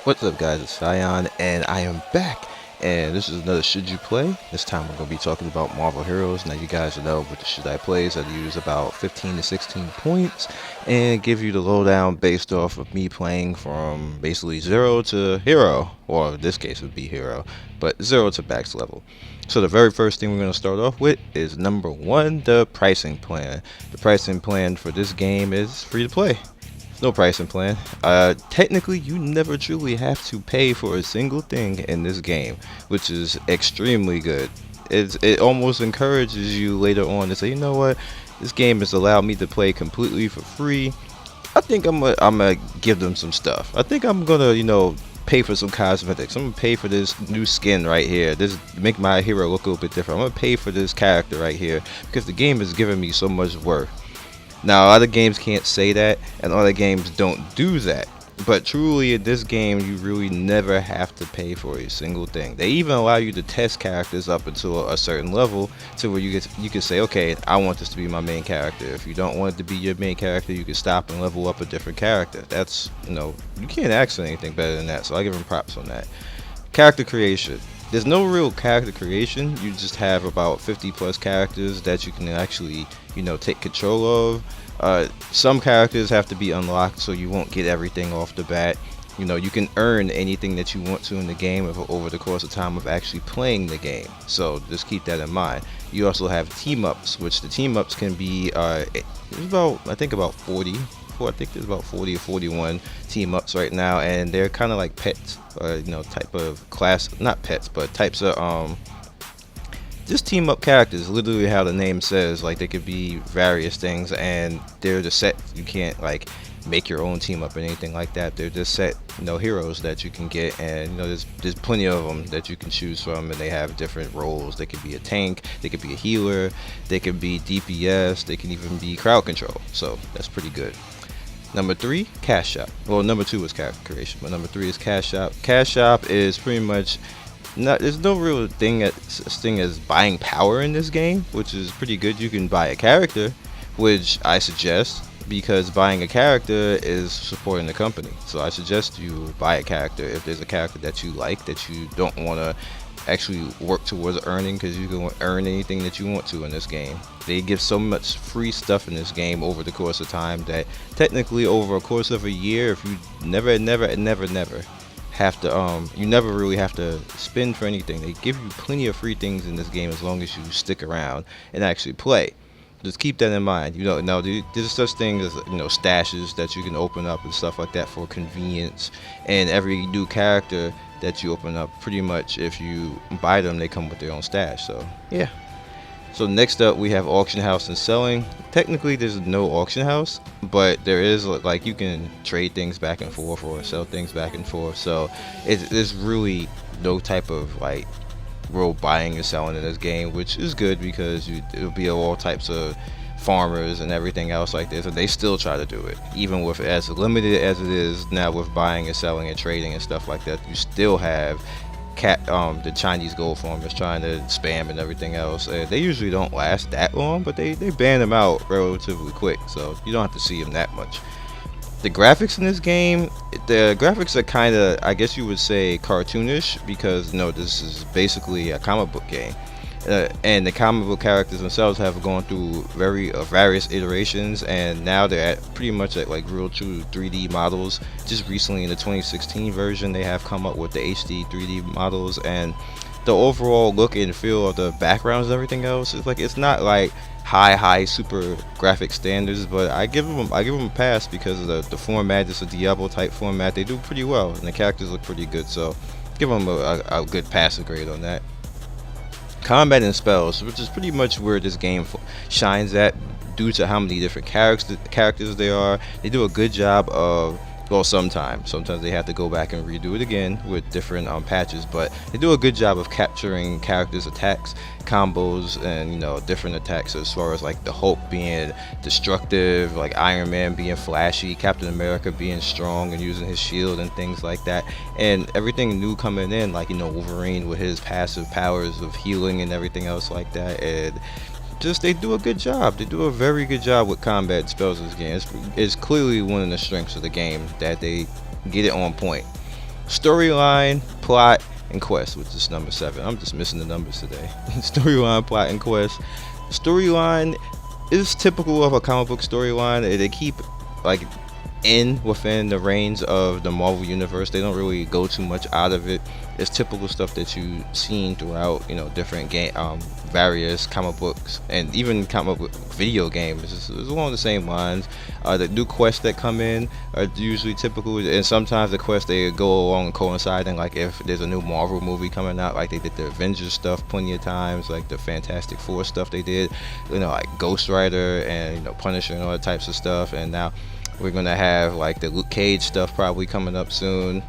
What's up, guys? It's Sion, and I am back. And this is another Should You Play. This time we're going to be talking about Marvel Heroes. Now, you guys know with the Should I Plays, I use about 15 to 16 points and give you the lowdown based off of me playing from basically 0 to Hero, or in this case, it would be Hero, but 0 to Max level. So, the very first thing we're going to start off with is number one, the pricing plan. The pricing plan for this game is free to play. No pricing plan. Technically, you never truly have to pay for a single thing in this game, which is extremely good. It almost encourages you later on to say, you know what, this game has allowed me to play completely for free. I think I'm gonna give them some stuff. I think I'm gonna, pay for some cosmetics. I'm gonna pay for this new skin right here. This make my hero look a little bit different. I'm gonna pay for this character right here because the game is giving me so much worth. Now, other games can't say that, and other games don't do that. But truly, in this game, you really never have to pay for a single thing. They even allow you to test characters up until a certain level, to where you can say, okay, I want this to be my main character. If you don't want it to be your main character, you can stop and level up a different character. That's, you can't ask for anything better than that. So I give them props on that. Character creation. There's no real character creation. You just have about 50 plus characters that you can actually, take control of. Some characters have to be unlocked so you won't get everything off the bat. You can earn anything that you want to in the game over the course of time of actually playing the game. So just keep that in mind. You also have team ups, which the team ups can be there's about, I think, about 40. I think there's about 40 or 41 team ups right now, and they're kind of like pets, type of class, not pets, but types of just team up characters. Literally how the name says, like they could be various things, and they're the set. You can't like make your own team up or anything like that. They're just set, heroes that you can get, and there's plenty of them that you can choose from, and they have different roles. They could be a tank, they could be a healer, they could be DPS, they can even be crowd control. So that's pretty good. Number three, Cash Shop. Well, number two is character creation, but number three is Cash Shop. Cash Shop is pretty much not. There's no real thing as buying power in this game, which is pretty good. You can buy a character, which I suggest, because buying a character is supporting the company. So I suggest you buy a character if there's a character that you like, that you don't want to actually work towards earning, because you can earn anything that you want to in this game. They give so much free stuff in this game over the course of time that technically over a course of a year, if you never have to you never really have to spend for anything. They give you plenty of free things in this game as long as you stick around and actually play. Just keep that in mind. Now there's such things as stashes that you can open up and stuff like that for convenience. And every new character that you open up, pretty much if you buy them, they come with their own stash. So yeah. So next up we have auction house and selling. Technically there's no auction house, but there is, like, you can trade things back and forth or sell things back and forth. So there's really no type of like real buying and selling in this game, which is good because it'll be all types of farmers and everything else like this, and they still try to do it, even with as limited as it is now with buying and selling and trading and stuff like that. You still have the Chinese gold farmers trying to spam and everything else. They usually don't last that long, but they ban them out relatively quick, so you don't have to see them that much. The graphics in this game, the graphics are kind of, I guess you would say, cartoonish, because this is basically a comic book game. And the comic book characters themselves have gone through various iterations, and now they're at pretty much at like real true 3D models. Just recently in the 2016 version, they have come up with the HD 3D models, and the overall look and feel of the backgrounds and everything else is like, it's not like high super graphic standards, but I give them a pass because of the format. It's a Diablo type format. They do pretty well, and the characters look pretty good, so give them a good passing grade on that. Combat and spells, which is pretty much where this game shines at, due to how many different characters there are. They do a good job of, well, sometimes they have to go back and redo it again with different patches, but they do a good job of capturing characters' attacks, combos, and different attacks, as far as like the Hulk being destructive, like Iron Man being flashy, Captain America being strong and using his shield and things like that, and everything new coming in, like Wolverine with his passive powers of healing and everything else like that. And just, they do a good job. They do a very good job with combat and spells in this game. It's clearly one of the strengths of the game, that they get it on point. Storyline, plot, and quest, which is number 7. I'm just missing the numbers today. Storyline, plot, and quest. Storyline is typical of a comic book storyline. They keep like within the range of the Marvel universe. They don't really go too much out of it. It's typical stuff that you've seen throughout, different various comic books and even comic book video games. It's along the same lines. The new quests that come in are usually typical, and sometimes the quests they go along and coincide. And like if there's a new Marvel movie coming out, like they did the Avengers stuff plenty of times, like the Fantastic Four stuff they did, like Ghost Rider and Punisher and all that types of stuff. And now we're gonna have like the Luke Cage stuff probably coming up soon.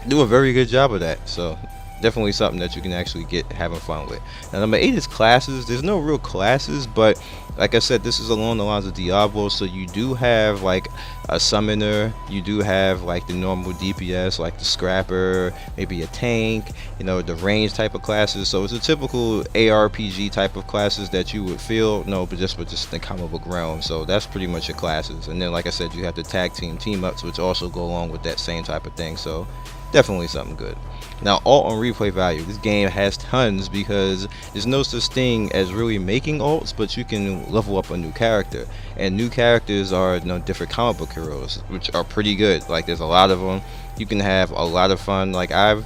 Do a very good job of that, so definitely something that you can actually get having fun with. Now number 8 is classes. There's no real classes, but like I said, this is along the lines of Diablo, so you do have like a summoner, you do have like the normal DPS like the scrapper, maybe a tank, the range type of classes. So it's a typical ARPG type of classes that you would feel, but just in the comic book realm. So that's pretty much your classes. And then like I said, you have the tag team ups, which also go along with that same type of thing. So definitely something good. Now, alt on replay value. This game has tons because there's no such thing as really making alts, but you can level up a new character. And new characters are different comic book heroes, which are pretty good. Like there's a lot of them. You can have a lot of fun. Like I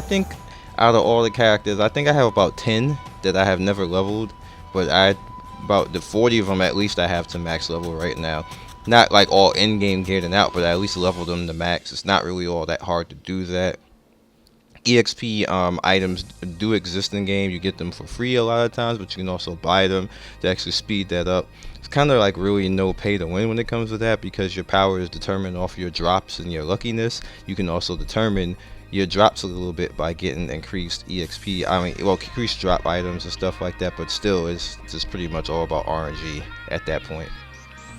think out of all the characters, I think I have about 10 that I have never leveled, but about the 40 of them at least I have to max level right now. Not like all in-game geared and out, but I at least level them to max. It's not really all that hard to do that. EXP items do exist in game. You get them for free a lot of times, but you can also buy them to actually speed that up. It's kind of like really no pay to win when it comes to that, because your power is determined off your drops and your luckiness. You can also determine your drops a little bit by getting increased EXP. Increased drop items and stuff like that, but still it's just pretty much all about RNG at that point.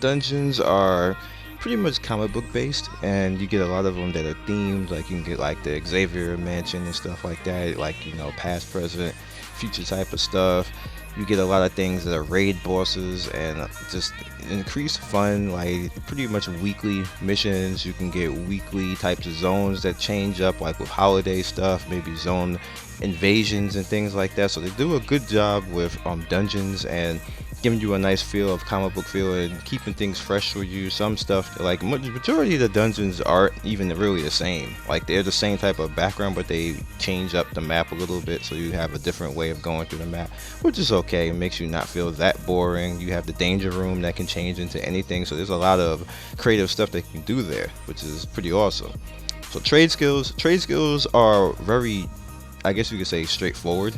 Dungeons are pretty much comic book based, and you get a lot of them that are themed. Like you can get like the Xavier Mansion and stuff like that, like past, present, future type of stuff. You get a lot of things that are raid bosses and just increased fun, like pretty much weekly missions. You can get weekly types of zones that change up, like with holiday stuff, maybe zone invasions and things like that. So they do a good job with dungeons and giving you a nice feel of comic book feel and keeping things fresh for you. Some stuff, like majority of the dungeons aren't even really the same. Like they're the same type of background, but they change up the map a little bit, so you have a different way of going through the map, which is okay. It makes you not feel that boring. You have the danger room that can change into anything, so there's a lot of creative stuff that you can do there, which is pretty awesome. So trade skills are very, I guess you could say, straightforward.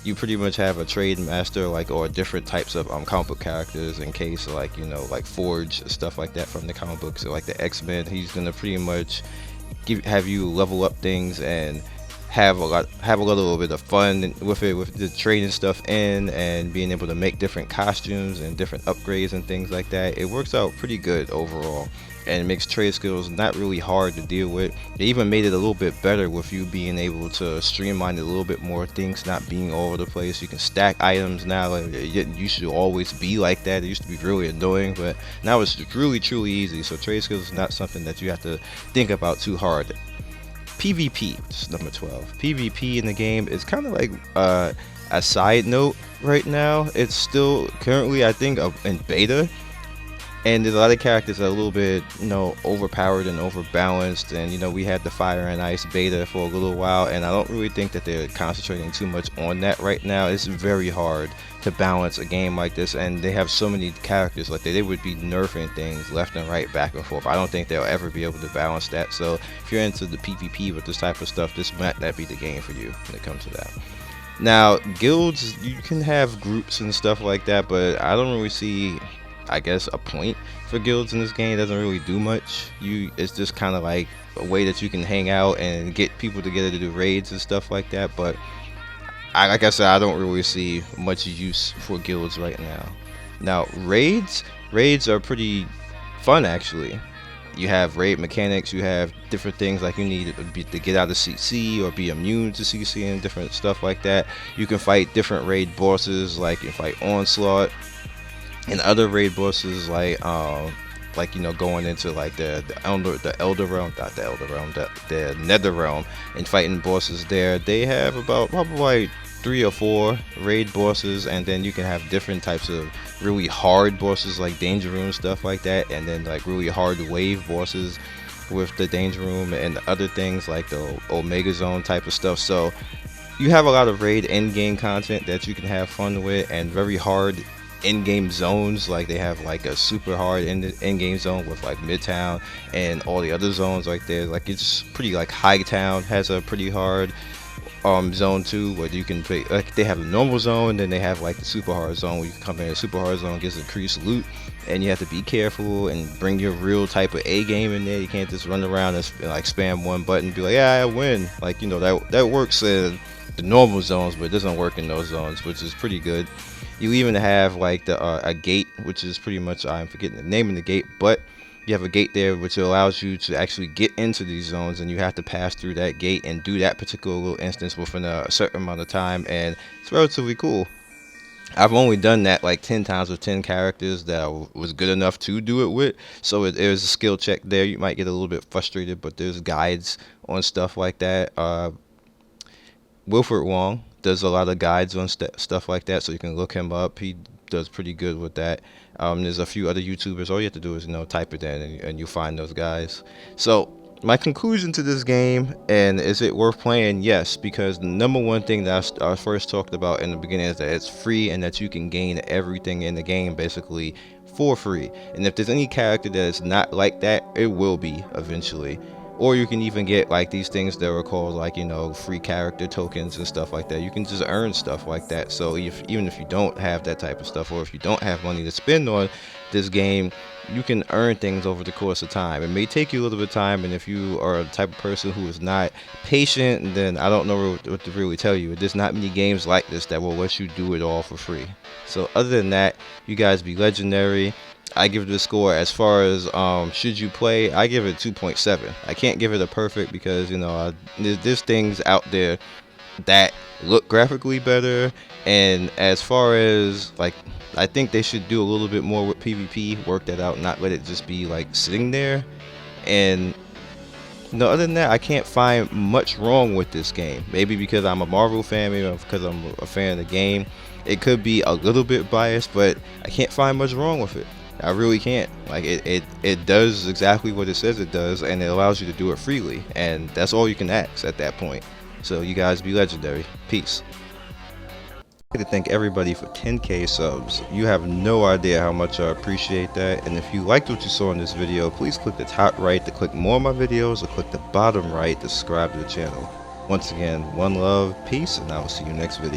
You pretty much have a trade master, or different types of comic book characters. In case like Forge, stuff like that from the comic books, so like the X-Men, he's gonna pretty much have you level up things and have a little bit of fun with it, with the trading stuff and being able to make different costumes and different upgrades and things like that. It works out pretty good overall, and it makes trade skills not really hard to deal with. They even made it a little bit better with you being able to streamline it a little bit more, things not being all over the place. You can stack items now. It used to always be like that. It used to be really annoying, but now it's really truly easy. So trade skills is not something that you have to think about too hard. PvP, which is number 12. PvP in the game is kind of like a side note right now. It's still currently, I think, in beta. And there's a lot of characters that are a little bit, overpowered and overbalanced. And, we had the Fire and Ice beta for a little while. And I don't really think that they're concentrating too much on that right now. It's very hard to balance a game like this. And they have so many characters. Like, they would be nerfing things left and right, back and forth. I don't think they'll ever be able to balance that. So if you're into the PvP with this type of stuff, this might not be the game for you when it comes to that. Now, guilds, you can have groups and stuff like that. But I don't really see, I guess, a point for guilds in this game. It doesn't really do much. It's just kind of like a way that you can hang out and get people together to do raids and stuff like that. But like I said, I don't really see much use for guilds right now. Now, raids are pretty fun actually. You have raid mechanics, you have different things like you need to get out of CC or be immune to CC and different stuff like that. You can fight different raid bosses, like you can fight Onslaught, and other raid bosses like like, you know, going into like the Elder Realm, not the Elder Realm, the Nether Realm, and fighting bosses there. They have about probably like 3 or 4 raid bosses, and then you can have different types of really hard bosses like Danger Room, stuff like that, and then like really hard wave bosses with the Danger Room and the other things like the Omega Zone type of stuff. So you have a lot of raid in-game content that you can have fun with, and very hard in-game zones. Like they have like a super hard in-game zone with like Midtown and all the other zones like there. Like it's pretty, like Hightown has a pretty hard zone too, where you can play, like they have a normal zone, then they have like the super hard zone where you can come in. The super hard zone gets increased loot, and you have to be careful and bring your real type of A game in there. You can't just run around and like spam one button and be like, yeah, I win. Like, you know, that works in the normal zones, but it doesn't work in those zones, which is pretty good. You even have like the a gate, which is pretty much, I'm forgetting the name of the gate, but you have a gate there which allows you to actually get into these zones, and you have to pass through that gate and do that particular little instance within a certain amount of time, and it's relatively cool. I've only done that like 10 times with 10 characters that I was good enough to do it with, so there's a skill check there. You might get a little bit frustrated, but there's guides on stuff like that. Wilfred Wong does a lot of guides on stuff like that, so you can look him up. He does pretty good with that. There's a few other YouTubers. All you have to do is, you know, type it in, and you'll find those guys. So my conclusion to this game, and is it worth playing? Yes, because the number one thing that I first talked about in the beginning is that it's free, and that you can gain everything in the game basically for free. And if there's any character that is not like that, it will be eventually. Or you can even get like these things that are called, like, you know, free character tokens and stuff like that. You can just earn stuff like that. So even if you don't have that type of stuff, or if you don't have money to spend on this game, you can earn things over the course of time. It may take you a little bit of time, and if you are the type of person who is not patient, then I don't know what to really tell you. There's not many games like this that will let you do it all for free. So other than that, you guys be legendary. I give it a score. As far as should you play, I give it 2.7. I can't give it a perfect, because, you know, there's things out there that look graphically better, and as far as like, I think they should do a little bit more with PvP, work that out, not let it just be like sitting there. And no, other than that, I can't find much wrong with this game. Maybe because I'm a Marvel fan, maybe because I'm a fan of the game. It could be a little bit biased, but I can't find much wrong with it. I really can't. Like it does exactly what it says it does, and it allows you to do it freely, and that's all you can ask at that point. So you guys be legendary. Peace. I'd like to thank everybody for 10k subs. You have no idea how much I appreciate that. And if you liked what you saw in this video, please click the top right to click more of my videos, or click the bottom right to subscribe to the channel. Once again, one love, peace, and I will see you next video.